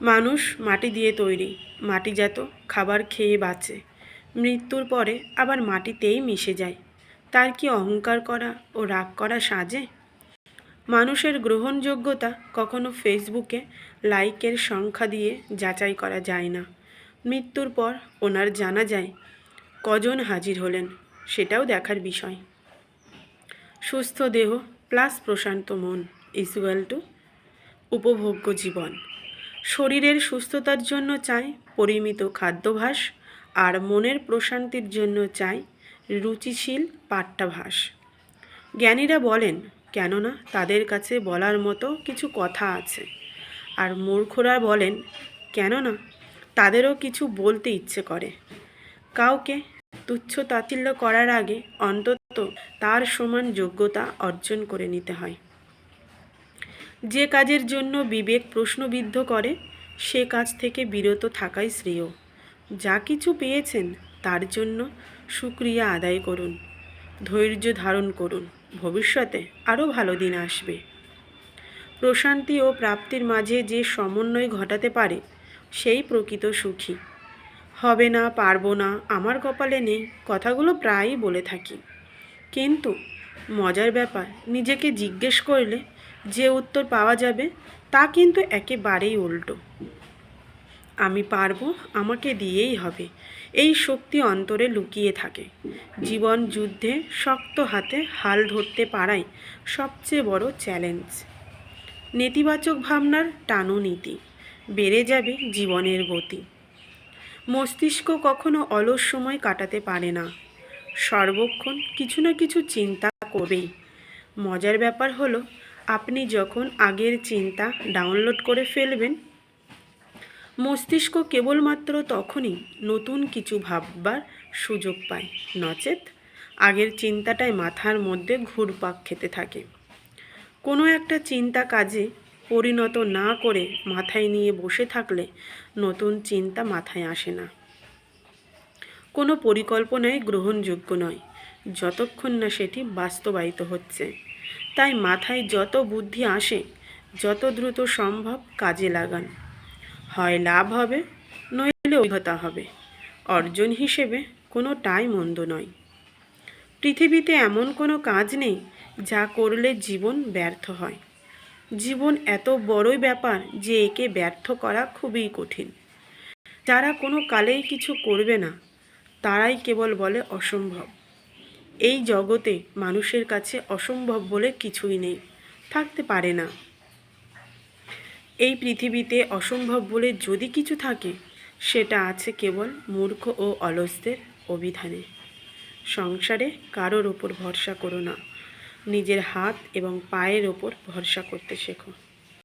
মানুষ মাটি দিয়ে তৈরি, মাটিজাত খাবার খেয়ে বাঁচে, মৃত্যুর পরে আবার মাটিতেই মিশে যায়। তার কি অহংকার করা ও রাগ করা সাজে? মানুষের গ্রহণযোগ্যতা কখনো ফেসবুকে লাইকের সংখ্যা দিয়ে যাচাই করা যায় না। মৃত্যুর পর ওনার জানা যায় কজন হাজির হলেন, সেটাও দেখার বিষয়। সুস্থ দেহ প্লাস প্রশান্ত মন ইকুয়াল টু উপভোগ্য জীবন। শরীরের সুস্থতার জন্য চাই পরিমিত খাদ্যাভ্যাস, আর মনের প্রশান্তির জন্য চাই রুচিশীল পাঠ্যাভ্যাস। জ্ঞানীরা বলেন, কেননা তাদের কাছে বলার মতো কিছু কথা আছে। আর মূর্খরা বলেন, কেননা তাদেরও কিছু বলতে ইচ্ছে করে। কাউকে তুচ্ছ তাচ্ছিল্য করার আগে অন্তত তার সমান যোগ্যতা অর্জন করে নিতে হয়। যে কাজের জন্য বিবেক প্রশ্নবিদ্ধ করে, সে কাজ থেকে বিরত থাকাই শ্রেয়। যা কিছু পেয়েছেন তার জন্য শুকরিয়া আদায় করুন, ধৈর্য ধারণ করুন, ভবিষ্যতে আরও ভালো দিন আসবে। প্রশান্তি ও প্রাপ্তির মাঝে যে সমন্বয় ঘটাতে পারে, সেই প্রকৃত সুখী। হবে না, পারবো না, আমার কপালে নেই, কথাগুলো প্রায়ই বলে থাকি। কিন্তু মজার ব্যাপার, নিজেকে জিজ্ঞেস করলে যে উত্তর পাওয়া যাবে তা কিন্তু একেবারেই উল্টো। আমি পারবো, আমাকে দিয়েই হবে, এই শক্তি অন্তরে লুকিয়ে থাকে। জীবন যুদ্ধে শক্ত হাতে হাল ধরতে পারাই সবচেয়ে বড় চ্যালেঞ্জ। নেতিবাচক ভাবনার টানো নীতি, বেড়ে যাবে জীবনের গতি। মস্তিষ্ক কখনো অলস সময় কাটাতে পারে না, সর্বক্ষণ কিছু না কিছু চিন্তা করবেই। মজার ব্যাপার হলো, আপনি যখন আগের চিন্তা ডাউনলোড করে ফেলবেন, মস্তিষ্ক কেবলমাত্র তখনই নতুন কিছু ভাববার সুযোগ পায়, নচেত আগের চিন্তাটাই মাথার মধ্যে ঘুরপাক খেতে থাকে। কোনো একটা চিন্তা কাজে পরিণত না করে মাথায় নিয়ে বসে থাকলে নতুন চিন্তা মাথায় আসে না। কোনো পরিকল্পনাই গ্রহণযোগ্য নয় যতক্ষণ না সেটি বাস্তবায়িত হচ্ছে। তাই মাথায় যত বুদ্ধি আসে, যত দ্রুত সম্ভব কাজে লাগান। হয় লাভ হবে, নইলে অভিজ্ঞতা হবে। অর্জন হিসেবে কোনোটাই মন্দ নয়। পৃথিবীতে এমন কোনো কাজ নেই যা করলে জীবন ব্যর্থ হয়। জীবন এত বড়ই ব্যাপার যে একে ব্যর্থ করা খুবই কঠিন। যারা কোনো কালেই কিছু করবে না, তারাই কেবল বলে অসম্ভব। এই জগতে মানুষের কাছে অসম্ভব বলে কিছুই নেই, থাকতে পারে না। এই পৃথিবীতে অসম্ভব বলে যদি কিছু থাকে, সেটা আছে কেবল মূর্খ ও অলসদের অভিধানে। সংসারে কারোর ওপর ভরসা করো না, নিজের হাত এবং পায়ের ওপর ভরসা করতে শেখো।